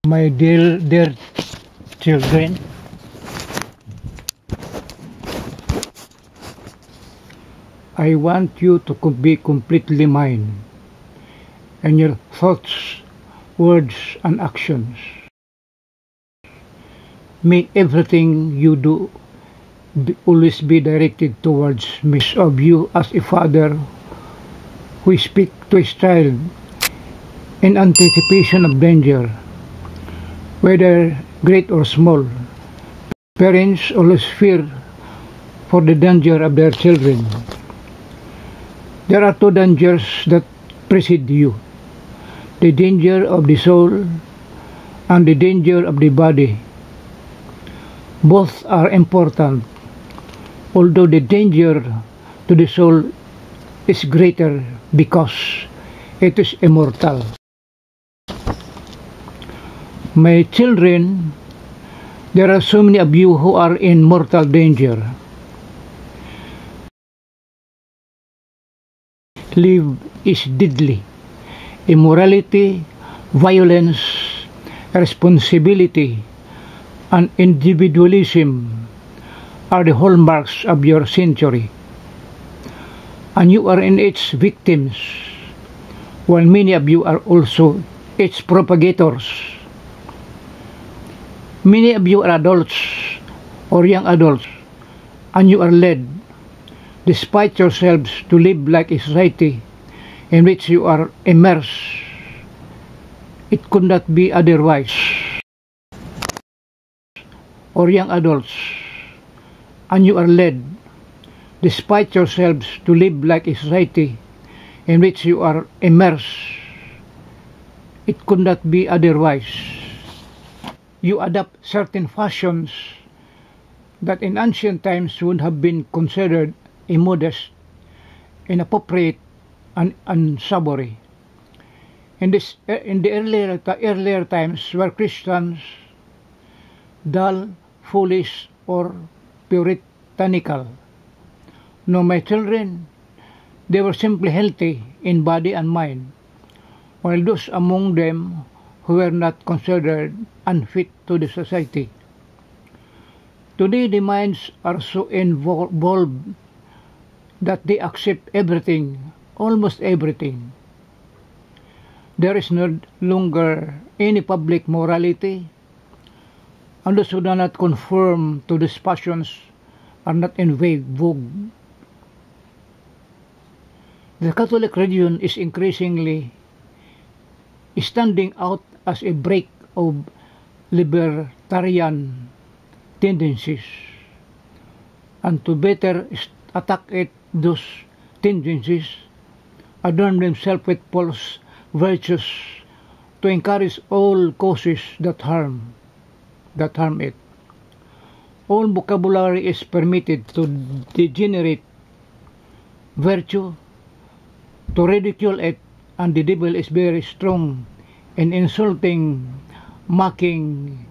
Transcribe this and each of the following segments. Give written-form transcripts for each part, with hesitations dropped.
My dear children, I want you to be completely mine in your thoughts, words, and actions. May everything you do always be directed towards me of you as a father who speaks to his child in anticipation of danger, whether great or small. Parents always fear for the danger of their children. There are two dangers that precede you: the danger of the soul and the danger of the body. Both are important, although the danger to the soul is greater because it is immortal. My children, there are so many of you who are in mortal danger. Life is deadly. Immorality, violence, responsibility, and individualism are the hallmarks of your century, and you are in its victims, while many of you are also its propagators. Many of you are adults or young adults, and you are led, despite yourselves, to live like a society in which you are immersed. It could not be otherwise. Or young adults, and you are led, despite yourselves, to live like a society in which you are immersed. It could not be otherwise. You adopt certain fashions that in ancient times would have been considered immodest, inappropriate, and unsavory. In the earlier times were Christians dull, foolish, or puritanical? No, my children, they were simply healthy in body and mind, while those among them who were not considered unfit to the society. Today the minds are so involved that they accept everything, almost everything. There is no longer any public morality, and those who do not conform to these passions are not in vogue. The Catholic religion is increasingly standing out as a break of libertarian tendencies, and to better attack those tendencies, adorn themselves with false virtues to encourage all causes that harm it. All vocabulary is permitted to degenerate virtue, to ridicule it, and the devil is very strong in insulting, mocking,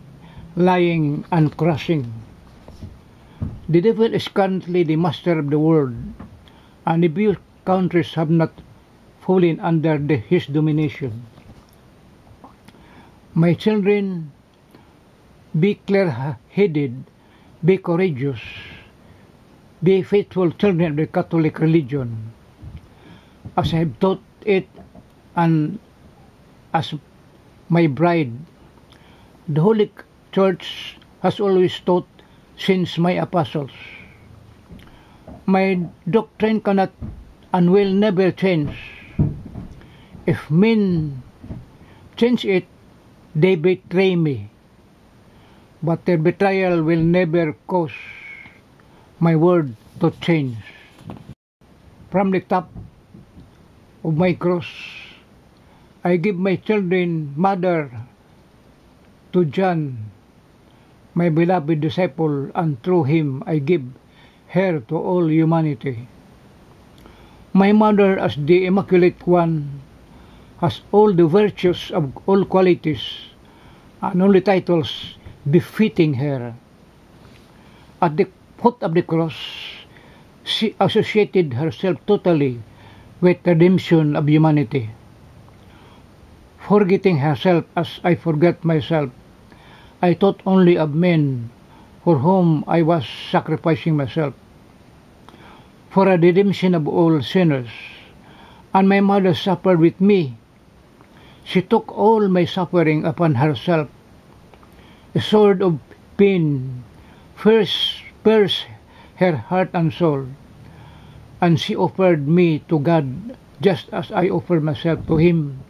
lying, and crushing. The devil is currently the master of the world, and the few countries have not fallen under his domination. My children, be clear-headed, be courageous, be faithful children of the Catholic religion, as I have taught it, and as my bride. The Holy Church has always taught since my apostles. My doctrine cannot and will never change. If men change it, they betray me, but their betrayal will never cause my word to change. From the top of my cross, I give my children mother to John, my beloved disciple, and through him I give her to all humanity. My mother, as the Immaculate One, has all the virtues of all qualities and all the titles befitting her. At the foot of the cross, she associated herself totally with the redemption of humanity. forgetting herself as I forget myself. I thought only of men for whom I was sacrificing myself, for a redemption of all sinners. And my mother suffered with me. She took all my suffering upon herself. A sword of pain pierced her heart and soul, and she offered me to God just as I offered myself to Him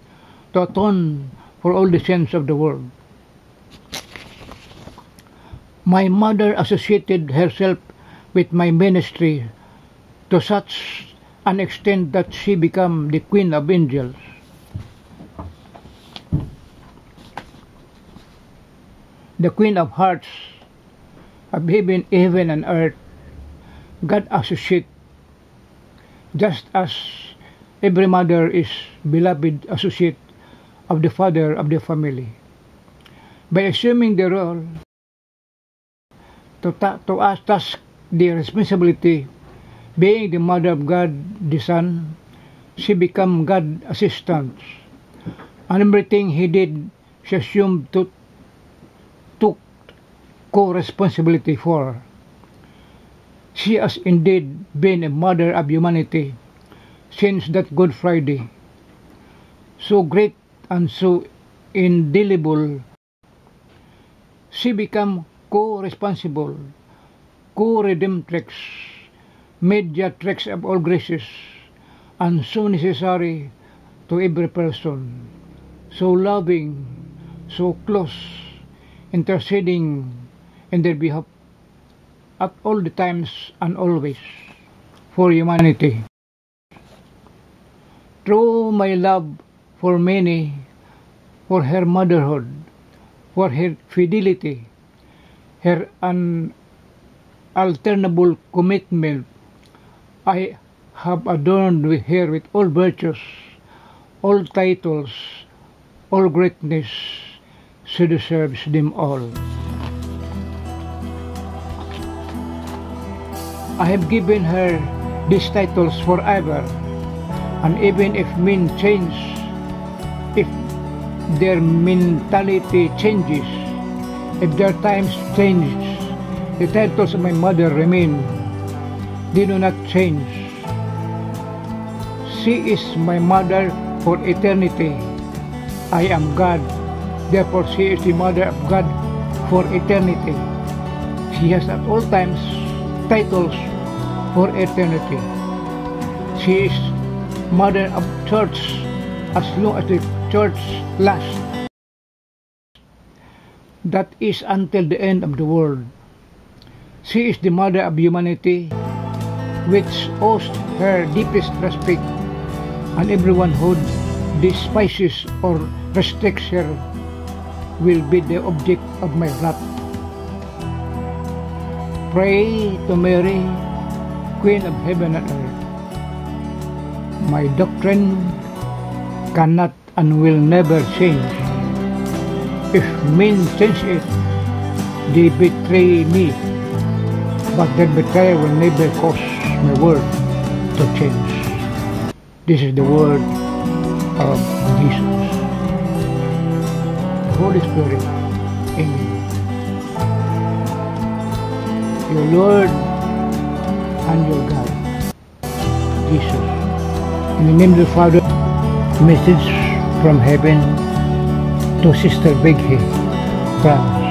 to atone for all the sins of the world. My mother associated herself with my ministry to such an extent that she became the Queen of Angels. The Queen of Hearts of heaven and earth. God associate, just as every mother is beloved associate of the father of the family. By assuming the role to us task the responsibility, being the mother of God, the Son, she became God's assistant. And everything He did, she assumed took co-responsibility for. She has indeed been a mother of humanity since that Good Friday. So great and so indelible, she became co-responsible, co-redemptrix, mediatrix of all graces, and so necessary to every person, so loving, so close, interceding in their behalf at all the times and always for humanity. Through my love for many, for her motherhood, for her fidelity, her unalterable commitment, I have adorned her with all virtues, all titles, all greatness. She deserves them all. I have given her these titles forever, and even if men change, if their mentality changes, if their times change, the titles of my mother remain. They do not change. She is my mother for eternity. I am God, therefore she is the mother of God for eternity. She has at all times titles for eternity. She is mother of church as long as the church lasts. That is until the end of the world. She is the mother of humanity, which owes her deepest respect, and everyone who despises or restricts her will be the object of my wrath. Pray to Mary, Queen of heaven and earth. My doctrine cannot and will never change. If men change it, they betray me, but their betrayal will never cause my word to change. This is the word of Jesus. The Holy Spirit. Amen. Your Lord and your God, Jesus. In the name of the Father, message from heaven to Sister Beghe, France.